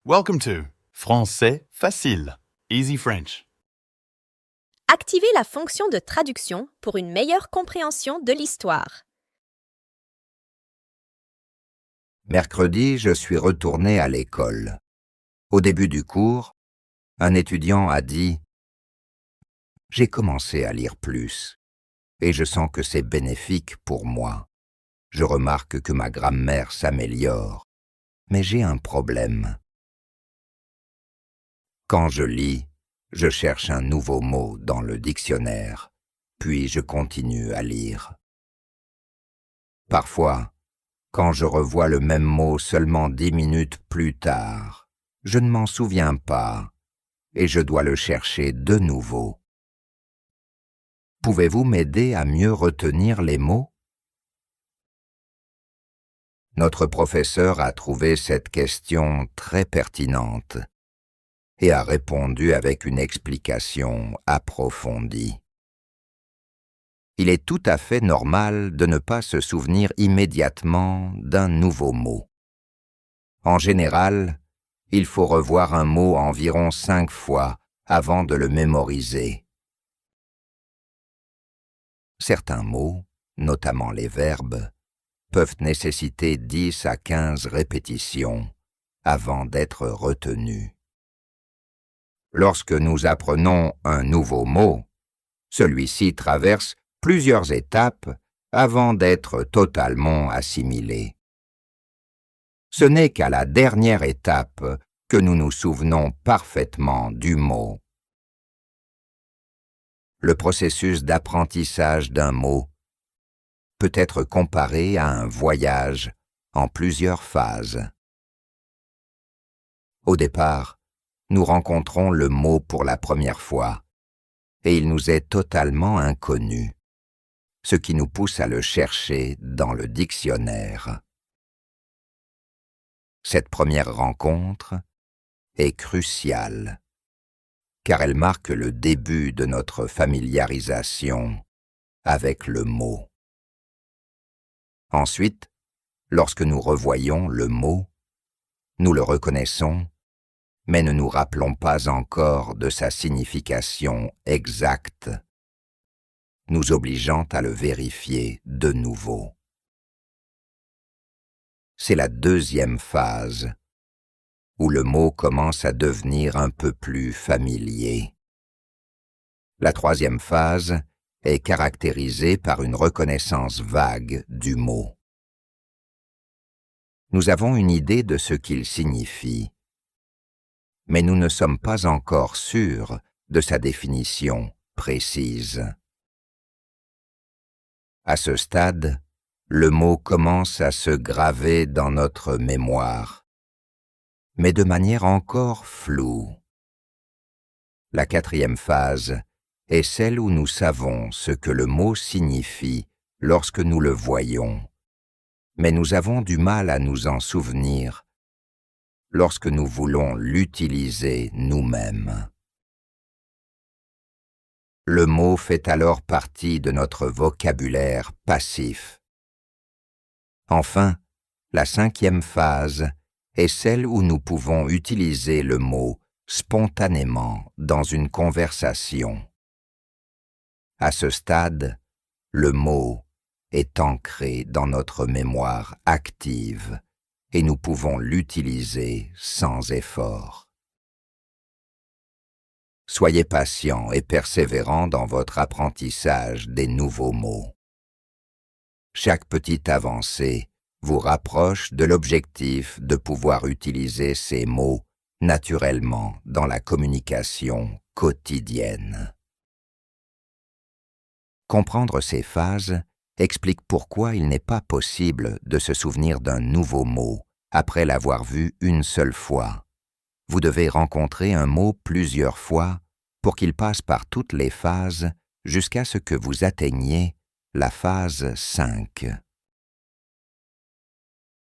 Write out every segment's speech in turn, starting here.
Welcome to Français facile, Easy French. Activez la fonction de traduction pour une meilleure compréhension de l'histoire. Mercredi, je suis retourné à l'école. Au début du cours, un étudiant a dit « J'ai commencé à lire plus, et je sens que c'est bénéfique pour moi. Je remarque que ma grammaire s'améliore, mais j'ai un problème. Quand je lis, je cherche un nouveau mot dans le dictionnaire, puis je continue à lire. Parfois, quand je revois le même mot seulement 10 minutes plus tard, je ne m'en souviens pas et je dois le chercher de nouveau. Pouvez-vous m'aider à mieux retenir les mots? Notre professeur a trouvé cette question très pertinente et a répondu avec une explication approfondie. Il est tout à fait normal de ne pas se souvenir immédiatement d'un nouveau mot. En général, il faut revoir un mot environ 5 fois avant de le mémoriser. Certains mots, notamment les verbes, peuvent nécessiter 10 à 15 répétitions avant d'être retenus. Lorsque nous apprenons un nouveau mot, celui-ci traverse plusieurs étapes avant d'être totalement assimilé. Ce n'est qu'à la dernière étape que nous nous souvenons parfaitement du mot. Le processus d'apprentissage d'un mot peut être comparé à un voyage en plusieurs phases. Au départ, nous rencontrons le mot pour la première fois, et il nous est totalement inconnu, ce qui nous pousse à le chercher dans le dictionnaire. Cette première rencontre est cruciale, car elle marque le début de notre familiarisation avec le mot. Ensuite, lorsque nous revoyons le mot, nous le reconnaissons, mais ne nous rappelons pas encore de sa signification exacte, nous obligeant à le vérifier de nouveau. C'est la deuxième phase, où le mot commence à devenir un peu plus familier. La troisième phase est caractérisée par une reconnaissance vague du mot. Nous avons une idée de ce qu'il signifie, mais nous ne sommes pas encore sûrs de sa définition précise. À ce stade, le mot commence à se graver dans notre mémoire, mais de manière encore floue. La quatrième phase est celle où nous savons ce que le mot signifie lorsque nous le voyons, mais nous avons du mal à nous en souvenir lorsque nous voulons l'utiliser nous-mêmes. Le mot fait alors partie de notre vocabulaire passif. Enfin, la cinquième phase est celle où nous pouvons utiliser le mot spontanément dans une conversation. À ce stade, le mot est ancré dans notre mémoire active et nous pouvons l'utiliser sans effort. Soyez patient et persévérant dans votre apprentissage des nouveaux mots. Chaque petite avancée vous rapproche de l'objectif de pouvoir utiliser ces mots naturellement dans la communication quotidienne. Comprendre ces phases explique pourquoi il n'est pas possible de se souvenir d'un nouveau mot après l'avoir vu une seule fois. Vous devez rencontrer un mot plusieurs fois pour qu'il passe par toutes les phases jusqu'à ce que vous atteigniez la phase 5.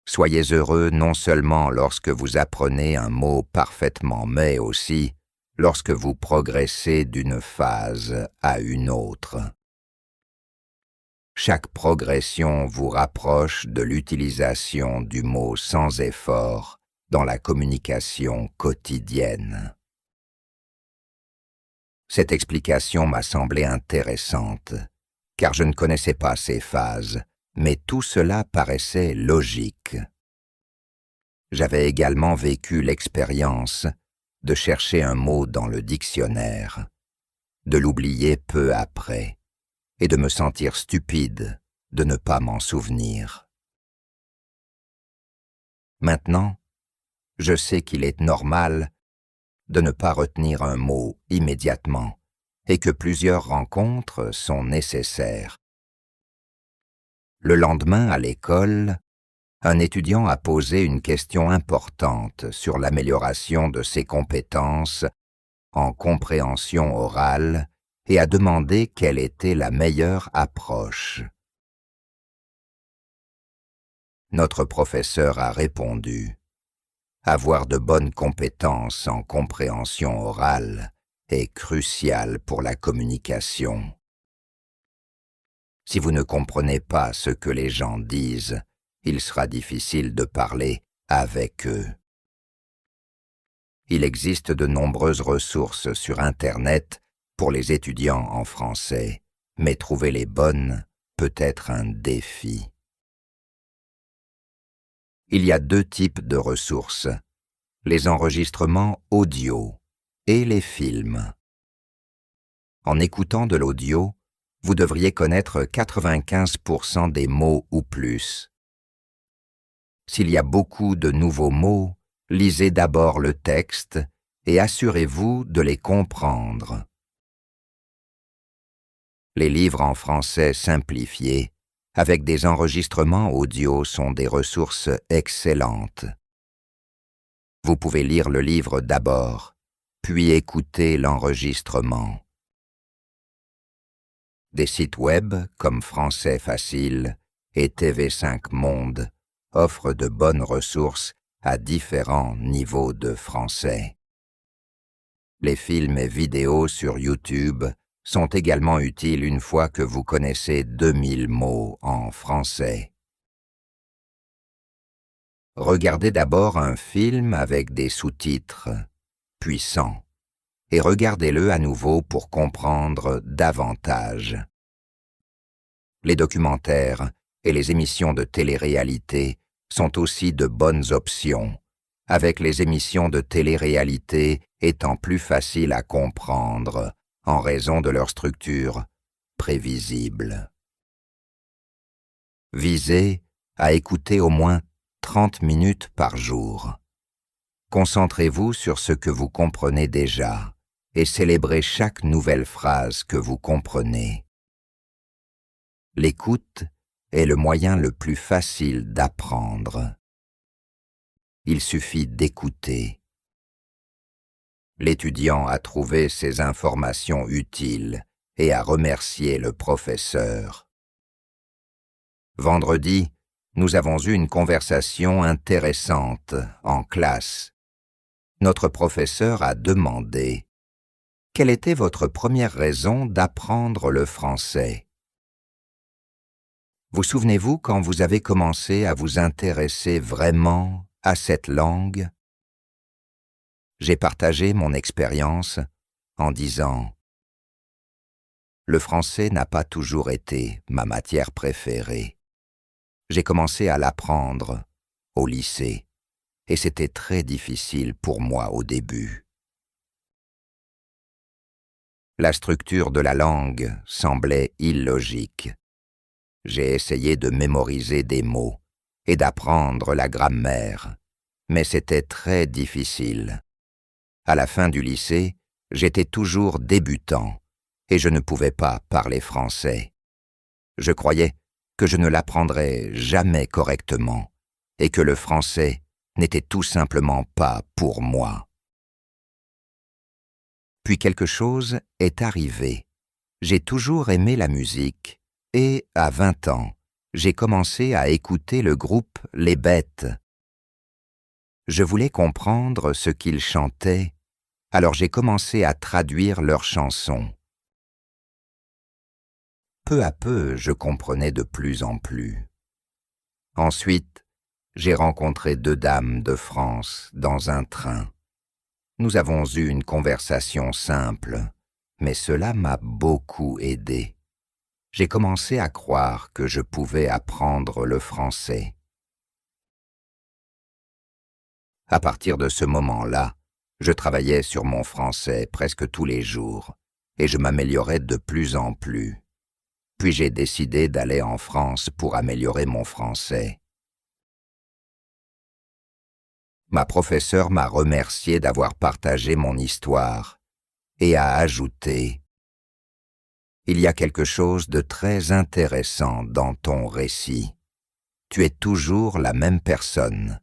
Soyez heureux non seulement lorsque vous apprenez un mot parfaitement, mais aussi lorsque vous progressez d'une phase à une autre. Chaque progression vous rapproche de l'utilisation du mot sans effort dans la communication quotidienne. Cette explication m'a semblé intéressante, car je ne connaissais pas ces phases, mais tout cela paraissait logique. J'avais également vécu l'expérience de chercher un mot dans le dictionnaire, de l'oublier peu après, et de me sentir stupide de ne pas m'en souvenir. Maintenant, je sais qu'il est normal de ne pas retenir un mot immédiatement et que plusieurs rencontres sont nécessaires. Le lendemain, à l'école, un étudiant a posé une question importante sur l'amélioration de ses compétences en compréhension orale et a demandé quelle était la meilleure approche. Notre professeur a répondu: avoir de bonnes compétences en compréhension orale est crucial pour la communication. Si vous ne comprenez pas ce que les gens disent, il sera difficile de parler avec eux. Il existe de nombreuses ressources sur Internet pour les étudiants en français, mais trouver les bonnes peut être un défi. Il y a deux types de ressources, les enregistrements audio et les films. En écoutant de l'audio, vous devriez connaître 95% des mots ou plus. S'il y a beaucoup de nouveaux mots, lisez d'abord le texte et assurez-vous de les comprendre. Les livres en français simplifiés, avec des enregistrements audio, sont des ressources excellentes. Vous pouvez lire le livre d'abord, puis écouter l'enregistrement. Des sites web comme Français Facile et TV5 Monde offrent de bonnes ressources à différents niveaux de français. Les films et vidéos sur YouTube sont également utiles une fois que vous connaissez 2000 mots en français. Regardez d'abord un film avec des sous-titres puissants et regardez-le à nouveau pour comprendre davantage. Les documentaires et les émissions de télé-réalité sont aussi de bonnes options, avec les émissions de télé-réalité étant plus faciles à comprendre en raison de leur structure prévisible. Visez à écouter au moins 30 minutes par jour. Concentrez-vous sur ce que vous comprenez déjà et célébrez chaque nouvelle phrase que vous comprenez. L'écoute est le moyen le plus facile d'apprendre. Il suffit d'écouter. L'étudiant a trouvé ces informations utiles et a remercié le professeur. Vendredi, nous avons eu une conversation intéressante en classe. Notre professeur a demandé: quelle était votre première raison d'apprendre le français? Vous souvenez-vous quand vous avez commencé à vous intéresser vraiment à cette langue? J'ai partagé mon expérience en disant: le français n'a pas toujours été ma matière préférée. J'ai commencé à l'apprendre au lycée et c'était très difficile pour moi au début. La structure de la langue semblait illogique. J'ai essayé de mémoriser des mots et d'apprendre la grammaire, mais c'était très difficile. À la fin du lycée, j'étais toujours débutant et je ne pouvais pas parler français. Je croyais que je ne l'apprendrais jamais correctement et que le français n'était tout simplement pas pour moi. Puis quelque chose est arrivé. J'ai toujours aimé la musique et, à 20 ans, j'ai commencé à écouter le groupe Les Bêtes. Je voulais comprendre ce qu'ils chantaient, alors j'ai commencé à traduire leurs chansons. Peu à peu, je comprenais de plus en plus. Ensuite, j'ai rencontré 2 dames de France dans un train. Nous avons eu une conversation simple, mais cela m'a beaucoup aidé. J'ai commencé à croire que je pouvais apprendre le français. À partir de ce moment-là, je travaillais sur mon français presque tous les jours, et je m'améliorais de plus en plus. Puis j'ai décidé d'aller en France pour améliorer mon français. Ma professeure m'a remercié d'avoir partagé mon histoire et a ajouté « Il y a quelque chose de très intéressant dans ton récit. Tu es toujours la même personne,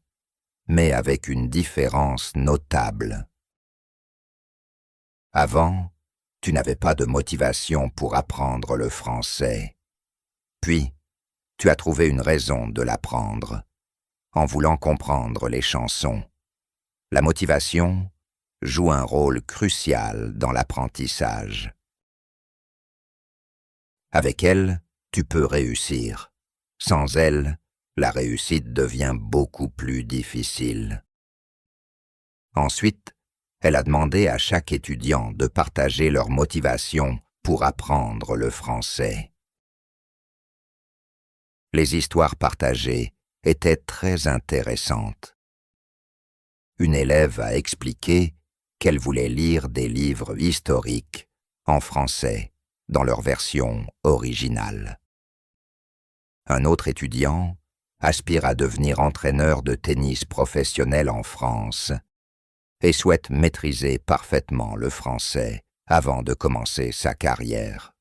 mais avec une différence notable. Avant, tu n'avais pas de motivation pour apprendre le français. Puis, tu as trouvé une raison de l'apprendre, en voulant comprendre les chansons. La motivation joue un rôle crucial dans l'apprentissage. Avec elle, tu peux réussir. Sans elle, la réussite devient beaucoup plus difficile. » Ensuite, elle a demandé à chaque étudiant de partager leur motivation pour apprendre le français. Les histoires partagées étaient très intéressantes. Une élève a expliqué qu'elle voulait lire des livres historiques en français dans leur version originale. Un autre étudiant aspire à devenir entraîneur de tennis professionnel en France et souhaite maîtriser parfaitement le français avant de commencer sa carrière.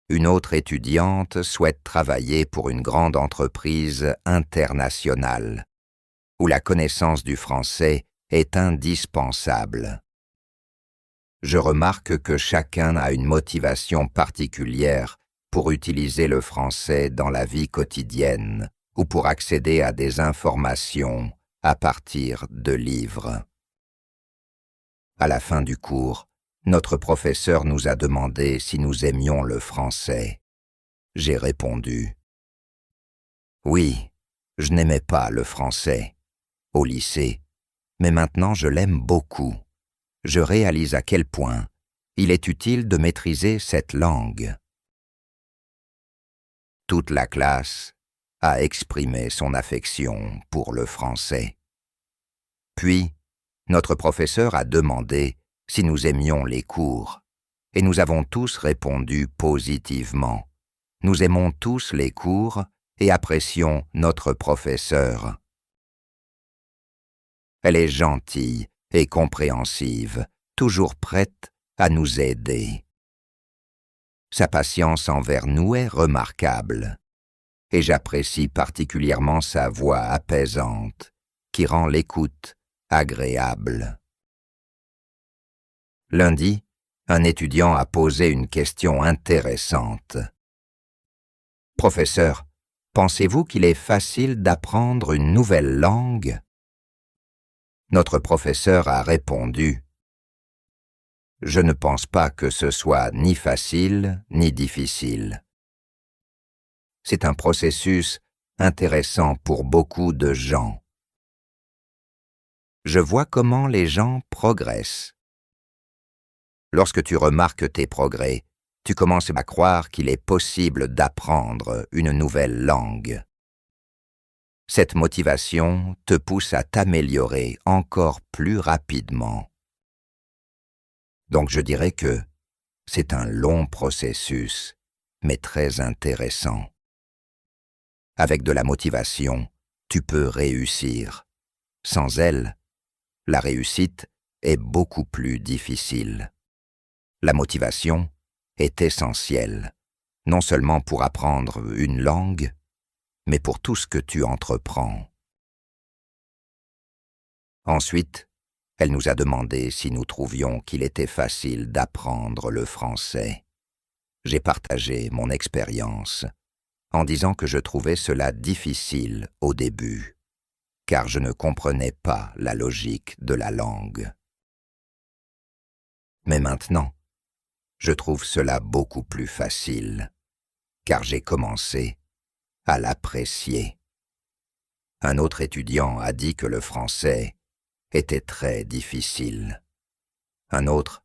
Une autre étudiante souhaite travailler pour une grande entreprise internationale où la connaissance du français est indispensable. Je remarque que chacun a une motivation particulière pour utiliser le français dans la vie quotidienne ou pour accéder à des informations à partir de livres. À la fin du cours, notre professeur nous a demandé si nous aimions le français. J'ai répondu « Oui, je n'aimais pas le français au lycée, mais maintenant je l'aime beaucoup. Je réalise à quel point il est utile de maîtriser cette langue. » Toute la classe a exprimé son affection pour le français. Puis, notre professeur a demandé si nous aimions les cours, et nous avons tous répondu positivement. Nous aimons tous les cours et apprécions notre professeure. Elle est gentille et compréhensive, toujours prête à nous aider. Sa patience envers nous est remarquable, et j'apprécie particulièrement sa voix apaisante, qui rend l'écoute agréable. Lundi, un étudiant a posé une question intéressante. « Professeur, pensez-vous qu'il est facile d'apprendre une nouvelle langue ?» Notre professeur a répondu « Je ne pense pas que ce soit ni facile ni difficile. C'est un processus intéressant pour beaucoup de gens. Je vois comment les gens progressent. Lorsque tu remarques tes progrès, tu commences à croire qu'il est possible d'apprendre une nouvelle langue. Cette motivation te pousse à t'améliorer encore plus rapidement. Donc je dirais que c'est un long processus, mais très intéressant. Avec de la motivation, tu peux réussir. Sans elle, la réussite est beaucoup plus difficile. La motivation est essentielle, non seulement pour apprendre une langue, mais pour tout ce que tu entreprends. Ensuite, elle nous a demandé si nous trouvions qu'il était facile d'apprendre le français. J'ai partagé mon expérience en disant que je trouvais cela difficile au début, car je ne comprenais pas la logique de la langue. Mais maintenant, je trouve cela beaucoup plus facile, car j'ai commencé à l'apprécier. Un autre étudiant a dit que le français était très difficile. Un autre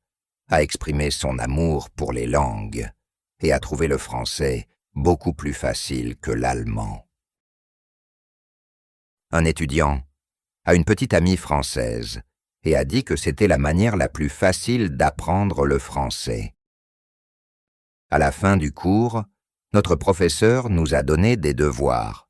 a exprimé son amour pour les langues et a trouvé le français beaucoup plus facile que l'allemand. Un étudiant a une petite amie française et a dit que c'était la manière la plus facile d'apprendre le français. À la fin du cours, notre professeur nous a donné des devoirs.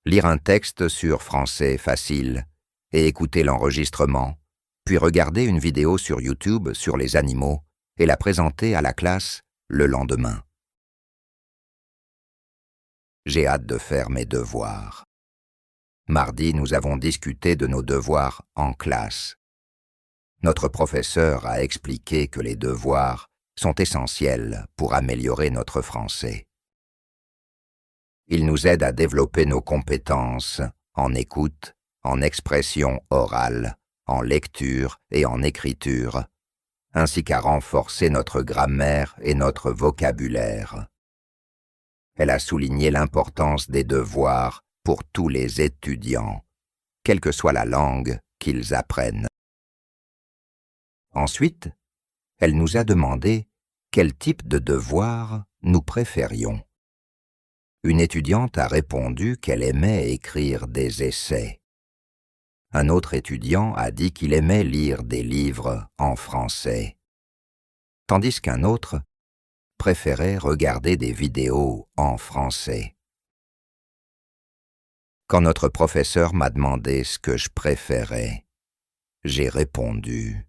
Lire un texte sur Français facile et écouter l'enregistrement, puis regarder une vidéo sur YouTube sur les animaux et la présenter à la classe le lendemain. J'ai hâte de faire mes devoirs. Mardi, nous avons discuté de nos devoirs en classe. Notre professeur a expliqué que les devoirs sont essentiels pour améliorer notre français. Il nous aide à développer nos compétences en écoute, en expression orale, en lecture et en écriture, ainsi qu'à renforcer notre grammaire et notre vocabulaire. Elle a souligné l'importance des devoirs pour tous les étudiants, quelle que soit la langue qu'ils apprennent. Ensuite, elle nous a demandé quel type de devoir nous préférions. Une étudiante a répondu qu'elle aimait écrire des essais. Un autre étudiant a dit qu'il aimait lire des livres en français, tandis qu'un autre préférait regarder des vidéos en français. Quand notre professeur m'a demandé ce que je préférais, j'ai répondu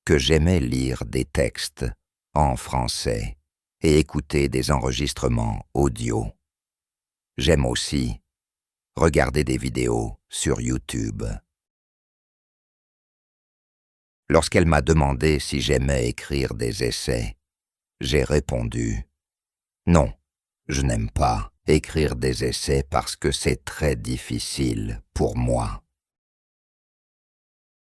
que j'aimais lire des textes en français et écouter des enregistrements audio. J'aime aussi regarder des vidéos sur YouTube. Lorsqu'elle m'a demandé si j'aimais écrire des essais, j'ai répondu « Non, je n'aime pas écrire des essais parce que c'est très difficile pour moi. »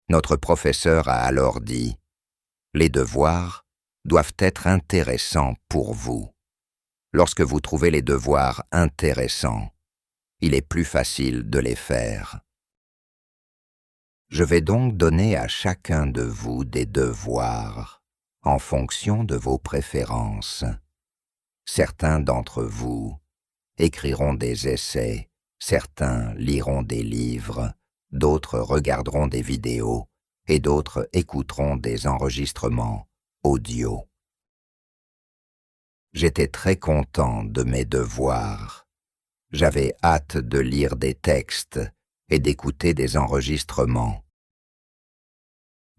Notre professeur a alors dit « Les devoirs doivent être intéressants pour vous. Lorsque vous trouvez les devoirs intéressants, il est plus facile de les faire. Je vais donc donner à chacun de vous des devoirs en fonction de vos préférences. Certains d'entre vous écriront des essais, certains liront des livres, d'autres regarderont des vidéos et d'autres écouteront des enregistrements audio. J'étais très content de mes devoirs. J'avais hâte de lire des textes et d'écouter des enregistrements.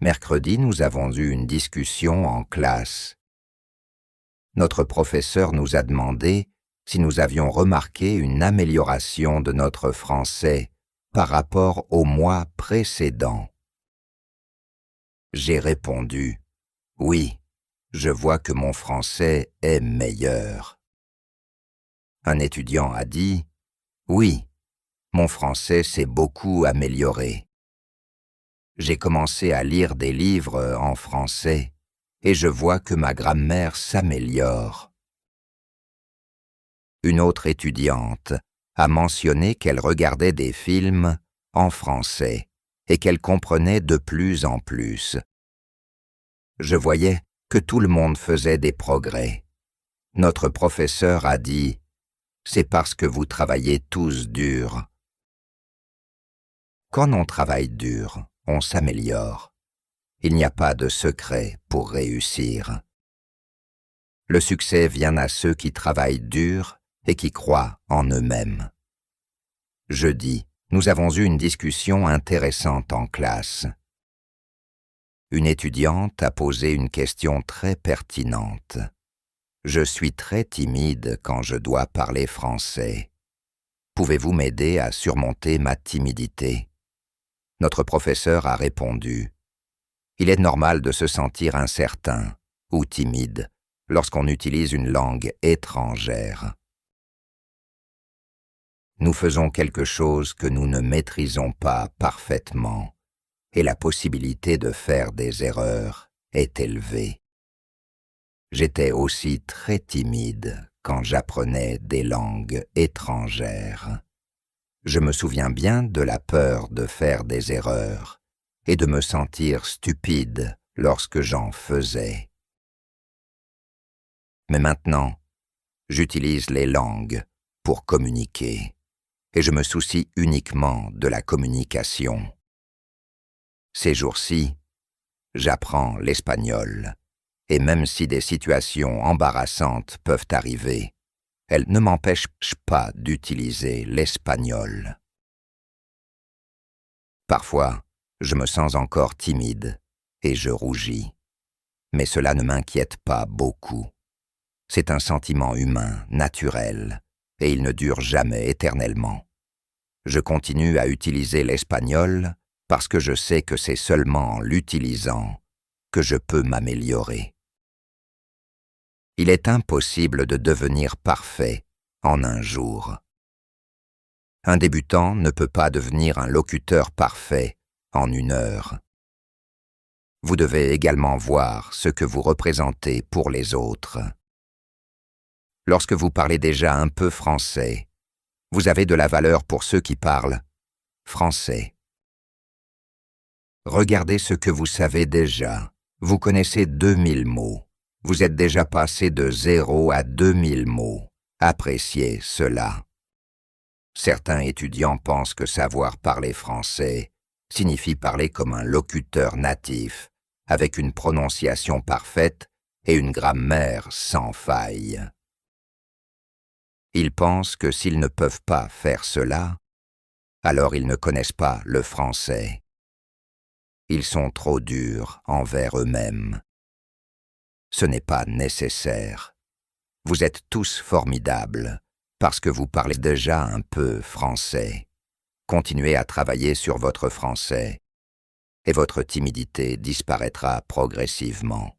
Mercredi, nous avons eu une discussion en classe. Notre professeur nous a demandé si nous avions remarqué une amélioration de notre français par rapport au mois précédent. J'ai répondu « Oui, je vois que mon français est meilleur. » Un étudiant a dit « Oui, mon français s'est beaucoup amélioré. J'ai commencé à lire des livres en français et je vois que ma grammaire s'améliore. » Une autre étudiante a mentionné qu'elle regardait des films en français et qu'elle comprenait de plus en plus. Je voyais que tout le monde faisait des progrès. Notre professeur a dit « C'est parce que vous travaillez tous dur. » Quand on travaille dur, on s'améliore. Il n'y a pas de secret pour réussir. Le succès vient à ceux qui travaillent dur et qui croient en eux-mêmes. Jeudi, nous avons eu une discussion intéressante en classe. Une étudiante a posé une question très pertinente. Je suis très timide quand je dois parler français. Pouvez-vous m'aider à surmonter ma timidité ? Notre professeur a répondu « Il est normal de se sentir incertain ou timide lorsqu'on utilise une langue étrangère. Nous faisons quelque chose que nous ne maîtrisons pas parfaitement et la possibilité de faire des erreurs est élevée. J'étais aussi très timide quand j'apprenais des langues étrangères. Je me souviens bien de la peur de faire des erreurs et de me sentir stupide lorsque j'en faisais. Mais maintenant, j'utilise les langues pour communiquer et je me soucie uniquement de la communication. Ces jours-ci, j'apprends l'espagnol et même si des situations embarrassantes peuvent arriver, elles ne m'empêchent pas d'utiliser l'espagnol. Parfois, je me sens encore timide et je rougis, mais cela ne m'inquiète pas beaucoup. C'est un sentiment humain, naturel, et il ne dure jamais éternellement. Je continue à utiliser l'espagnol parce que je sais que c'est seulement en l'utilisant que je peux m'améliorer. Il est impossible de devenir parfait en un jour. Un débutant ne peut pas devenir un locuteur parfait en une heure. Vous devez également voir ce que vous représentez pour les autres. Lorsque vous parlez déjà un peu français, vous avez de la valeur pour ceux qui parlent français. Regardez ce que vous savez déjà. Vous connaissez 2000 mots. Vous êtes déjà passé de 0 à 2000 mots. Appréciez cela. Certains étudiants pensent que savoir parler français signifie parler comme un locuteur natif, avec une prononciation parfaite et une grammaire sans faille. Ils pensent que s'ils ne peuvent pas faire cela, alors ils ne connaissent pas le français. Ils sont trop durs envers eux-mêmes. Ce n'est pas nécessaire. Vous êtes tous formidables parce que vous parlez déjà un peu français. Continuez à travailler sur votre français et votre timidité disparaîtra progressivement.